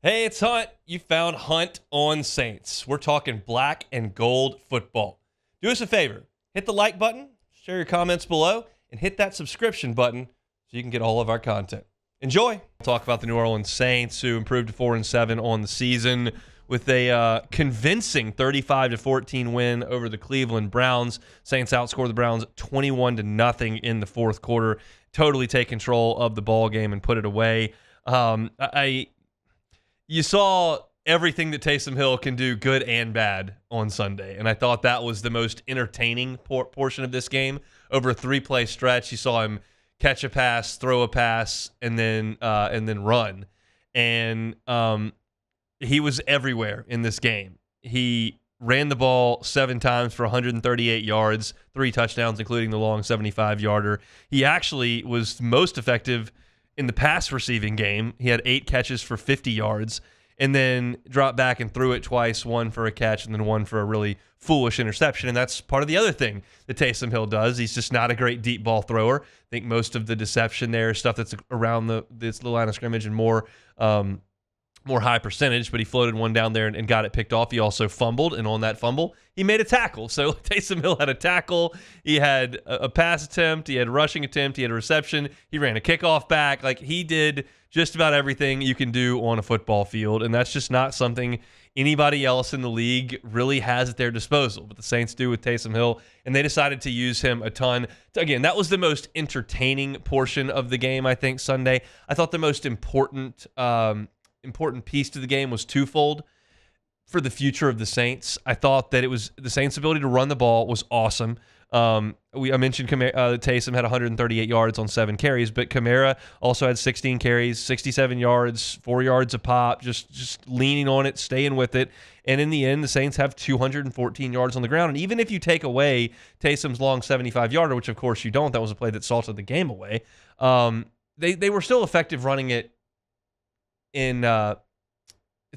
Hey, it's Hunt. You found Hunt on Saints. We're talking black and gold football. Do us a favor. Hit the like button, share your comments below, and hit that subscription button so you can get all of our content. Enjoy. We'll talk about the New Orleans Saints, who improved to 4-7 on the season with a convincing 35-14 win over the Cleveland Browns. Saints outscored the Browns 21-0 in the fourth quarter. Totally take control of the ball game and put it away. You saw everything that Taysom Hill can do, good and bad, on Sunday, and I thought that was the most entertaining portion of this game. Over a 3-play stretch, you saw him catch a pass, throw a pass, and then run. And he was everywhere in this game. He ran the ball 7 times for 138 yards, 3 touchdowns, including the long 75-yarder. He actually was most effective in the pass receiving game. He had 8 catches for 50 yards and then dropped back and threw it twice, 1 for a catch and then 1 for a really foolish interception. And that's part of the other thing that Taysom Hill does. He's just not a great deep ball thrower. I think most of the deception there is stuff that's around the line of scrimmage and more high percentage, but he floated one down there and got it picked off. He also fumbled, and on that fumble, he made a tackle. So Taysom Hill had a tackle, he had a pass attempt, he had a rushing attempt, he had a reception, he ran a kickoff back. Like, he did just about everything you can do on a football field, and that's just not something anybody else in the league really has at their disposal. But the Saints do with Taysom Hill, and they decided to use him a ton. Again, that was the most entertaining portion of the game, I think, Sunday. I thought the most important piece to the game was twofold for the future of the Saints. I thought that it was the Saints' ability to run the ball was awesome. I mentioned Taysom had 138 yards on 7 carries, but Kamara also had 16 carries, 67 yards, 4 yards a pop, just leaning on it, staying with it. And in the end, the Saints have 214 yards on the ground. And even if you take away Taysom's long 75-yarder, which of course you don't, that was a play that salted the game away, they were still effective running it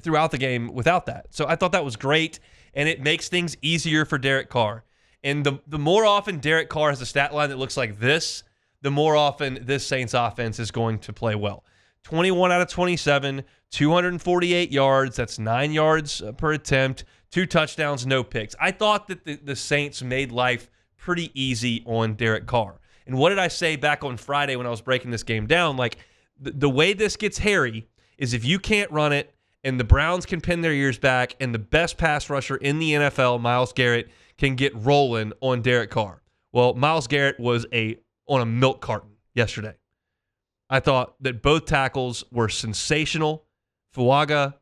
throughout the game without that. So I thought that was great, and it makes things easier for Derek Carr. And the more often Derek Carr has a stat line that looks like this, the more often this Saints offense is going to play well. 21 out of 27, 248 yards. That's 9 yards per attempt, 2 touchdowns, no picks. I thought that the Saints made life pretty easy on Derek Carr. And what did I say back on Friday when I was breaking this game down? Like, the way this gets hairy is if you can't run it and the Browns can pin their ears back and the best pass rusher in the NFL, Myles Garrett, can get rolling on Derek Carr. Well, Myles Garrett was on a milk carton yesterday. I thought that both tackles were sensational. Fuaga,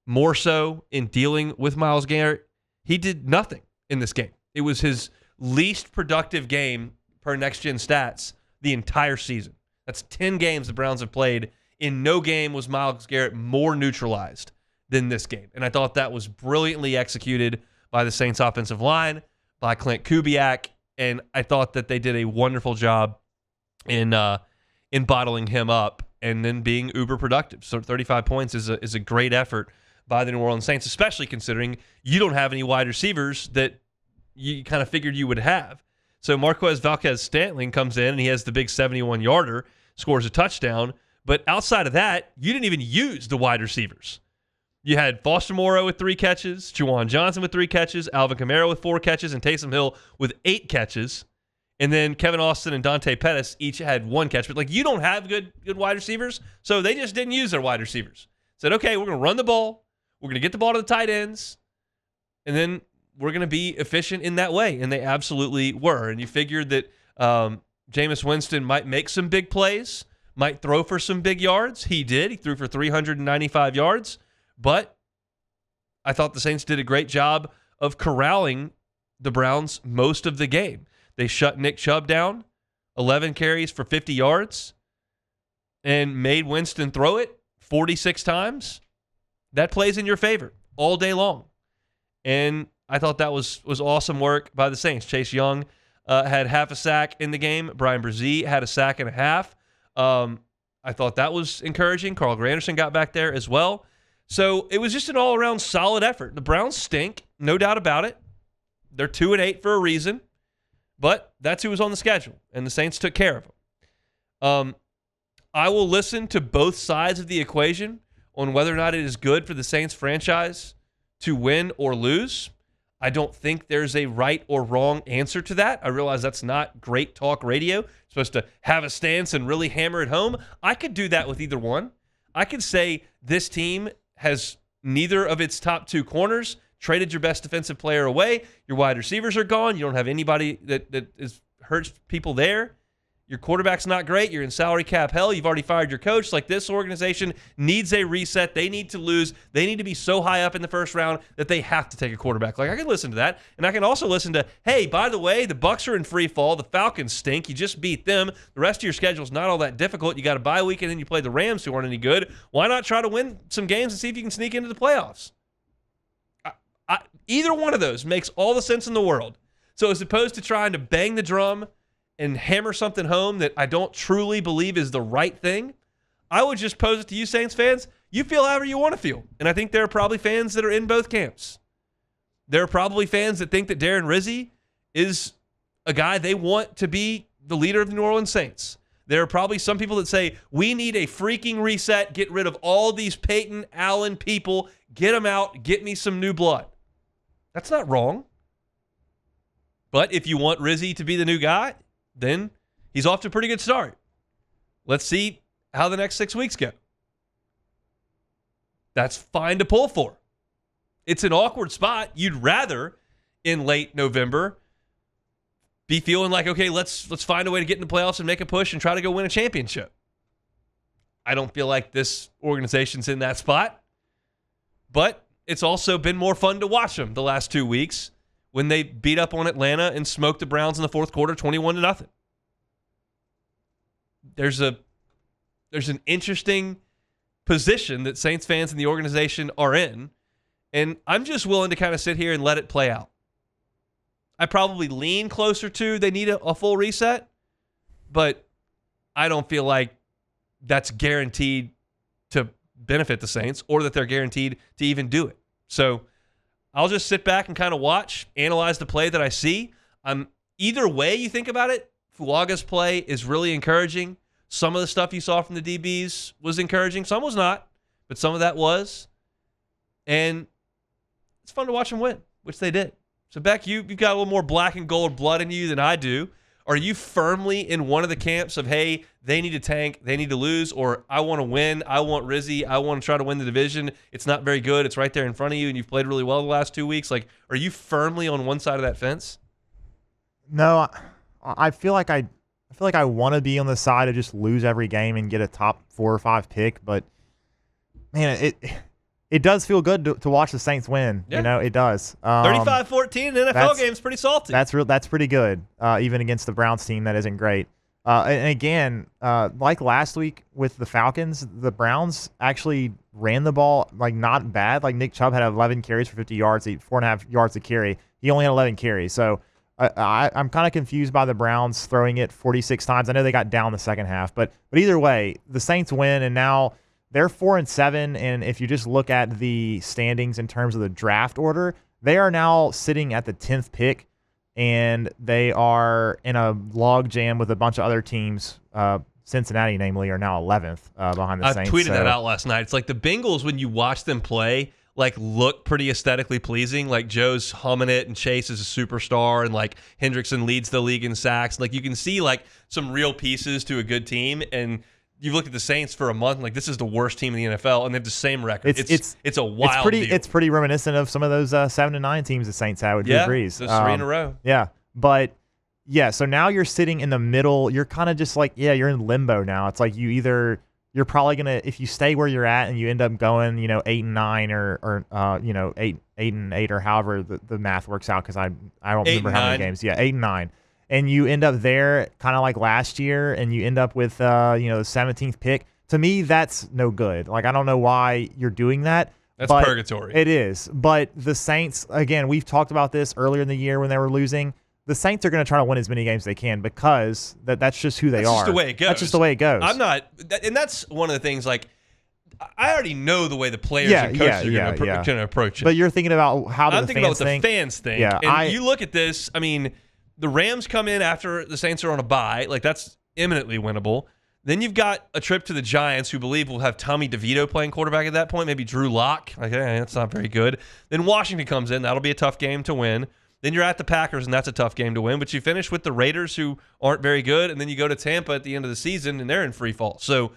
more so in dealing with Myles Garrett. He did nothing in this game. It was his least productive game per Next Gen Stats the entire season. That's 10 games the Browns have played. In no game was Myles Garrett more neutralized than this game. And I thought that was brilliantly executed by the Saints offensive line, by Clint Kubiak, and I thought that they did a wonderful job in bottling him up and then being uber productive. So 35 points is a great effort by the New Orleans Saints, especially considering you don't have any wide receivers that you kind of figured you would have. So Marquez Valdes-Scantling comes in, and he has the big 71-yarder, scores a touchdown. But outside of that, you didn't even use the wide receivers. You had Foster Moreau with 3 catches, Juwan Johnson with 3 catches, Alvin Kamara with 4 catches, and Taysom Hill with 8 catches. And then Kevin Austin and Dante Pettis each had 1 catch. But, you don't have good wide receivers, so they just didn't use their wide receivers. Said, okay, we're going to run the ball. We're going to get the ball to the tight ends. And then we're going to be efficient in that way. And they absolutely were. And you figured that Jameis Winston might make some big plays, might throw for some big yards. He did. He threw for 395 yards. But I thought the Saints did a great job of corralling the Browns most of the game. They shut Nick Chubb down, 11 carries for 50 yards, and made Winston throw it 46 times. That plays in your favor all day long. And I thought that was awesome work by the Saints. Chase Young had half a sack in the game. Brian Brzee had a sack and a half. I thought that was encouraging. Carl Granderson got back there as well. So it was just an all-around solid effort. The Browns stink, no doubt about it. They're 2-8 for a reason, but that's who was on the schedule, and the Saints took care of them. I will listen to both sides of the equation on whether or not it is good for the Saints franchise to win or lose. I don't think there's a right or wrong answer to that. I realize that's not great talk radio. You're supposed to have a stance and really hammer it home. I could do that with either one. I could say this team has neither of its top two corners, traded your best defensive player away, your wide receivers are gone, you don't have anybody that hurts people there. Your quarterback's not great. You're in salary cap hell. You've already fired your coach. Like, this organization needs a reset. They need to lose. They need to be so high up in the first round that they have to take a quarterback. Like, I can listen to that. And I can also listen to, hey, by the way, the Bucs are in free fall. The Falcons stink. You just beat them. The rest of your schedule's not all that difficult. You got a bye week, and then you play the Rams, who aren't any good. Why not try to win some games and see if you can sneak into the playoffs? Either one of those makes all the sense in the world. So as opposed to trying to bang the drum and hammer something home that I don't truly believe is the right thing, I would just pose it to you, Saints fans. You feel however you want to feel. And I think there are probably fans that are in both camps. There are probably fans that think that Darren Rizzi is a guy they want to be the leader of the New Orleans Saints. There are probably some people that say, we need a freaking reset, get rid of all these Peyton Allen people, get them out, get me some new blood. That's not wrong. But if you want Rizzi to be the new guy, then he's off to a pretty good start. Let's see how the next 6 weeks go. That's fine to pull for. It's an awkward spot. You'd rather, in late November, be feeling like, okay, let's find a way to get in the playoffs and make a push and try to go win a championship. I don't feel like this organization's in that spot. But it's also been more fun to watch them the last 2 weeks when they beat up on Atlanta and smoked the Browns in the fourth quarter 21-0. There's an interesting position that Saints fans and the organization are in, and I'm just willing to kind of sit here and let it play out. I probably lean closer to they need a full reset, but I don't feel like that's guaranteed to benefit the Saints or that they're guaranteed to even do it. So I'll just sit back and kind of watch, analyze the play that I see. Either way you think about it, Fuaga's play is really encouraging. Some of the stuff you saw from the DBs was encouraging. Some was not, but some of that was. And it's fun to watch them win, which they did. So, Beck, you've got a little more black and gold blood in you than I do. Are you firmly in one of the camps of, hey, they need to tank, they need to lose, or I want to win, I want Rizzi, I want to try to win the division, it's not very good, it's right there in front of you, and you've played really well the last 2 weeks? Like, are you firmly on one side of that fence? No, I feel like I want to be on the side of just lose every game and get a top 4 or 5 pick, but man, it does feel good to watch the Saints win. Yeah. You know, it does. 35-14 in an NFL game is pretty salty. That's pretty good, even against the Browns team that isn't great. And again, like last week with the Falcons, the Browns actually ran the ball like not bad. Like Nick Chubb had 11 carries for 50 yards, 4.5 yards a carry. He only had 11 carries. So I'm kind of confused by the Browns throwing it 46 times. I know they got down the second half, but either way, the Saints win, and now they're 4-7, and if you just look at the standings in terms of the draft order, they are now sitting at the 10th pick, and they are in a log jam with a bunch of other teams. Cincinnati, namely, are now 11th behind the Saints. I tweeted that out last night. It's like the Bengals, when you watch them play, like look pretty aesthetically pleasing. Like Joe's humming it, and Chase is a superstar, and like Hendrickson leads the league in sacks. Like you can see like some real pieces to a good team, and you've looked at the Saints for a month, like this is the worst team in the NFL, and they have the same record. It's a wild deal. It's pretty reminiscent of some of those 7-9 teams the Saints had with Drew Brees. Those 3 in a row. Yeah, but yeah, so now you're sitting in the middle. You're kind of just like, you're in limbo now. It's like you're probably gonna, if you stay where you're at and you end up going, 8-9 or 8-8 or however the math works out, because I don't remember how many games. Yeah, 8-9. And you end up there kind of like last year, and you end up with the 17th pick. To me, that's no good. Like, I don't know why you're doing that. That's purgatory. It is. But the Saints, again, we've talked about this earlier in the year when they were losing. The Saints are going to try to win as many games as they can, because that's just who they are. That's just the way it goes. That's just the way it goes. I'm not, and that's one of the things, like, I already know the way the players and coaches are going to approach it. But you're thinking about how I'm thinking about what the fans think. Yeah, and you look at this, I mean, the Rams come in after the Saints are on a bye. Like, that's imminently winnable. Then you've got a trip to the Giants, who believe will have Tommy DeVito playing quarterback at that point, maybe Drew Lock. Okay, that's not very good. Then Washington comes in. That'll be a tough game to win. Then you're at the Packers, and that's a tough game to win. But you finish with the Raiders, who aren't very good, and then you go to Tampa at the end of the season, and they're in free fall. So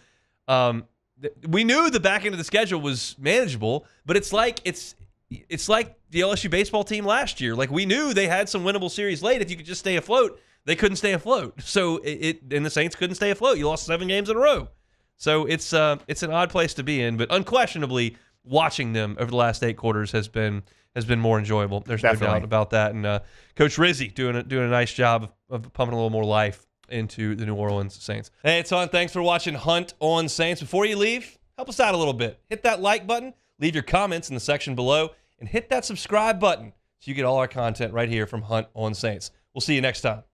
we knew the back end of the schedule was manageable, but it's like the LSU baseball team last year. Like, we knew they had some winnable series late. If you could just stay afloat, they couldn't stay afloat. So and the Saints couldn't stay afloat. You lost 7 games in a row. So it's an odd place to be in, but unquestionably, watching them over the last 8 quarters has been more enjoyable. There's Definitely. no doubt about that. And Coach Rizzi doing a nice job of pumping a little more life into the New Orleans Saints. Hey, it's on. Thanks for watching Hunt on Saints. Before you leave, help us out a little bit. Hit that like button, leave your comments in the section below, and hit that subscribe button so you get all our content right here from Hunt on Saints. We'll see you next time.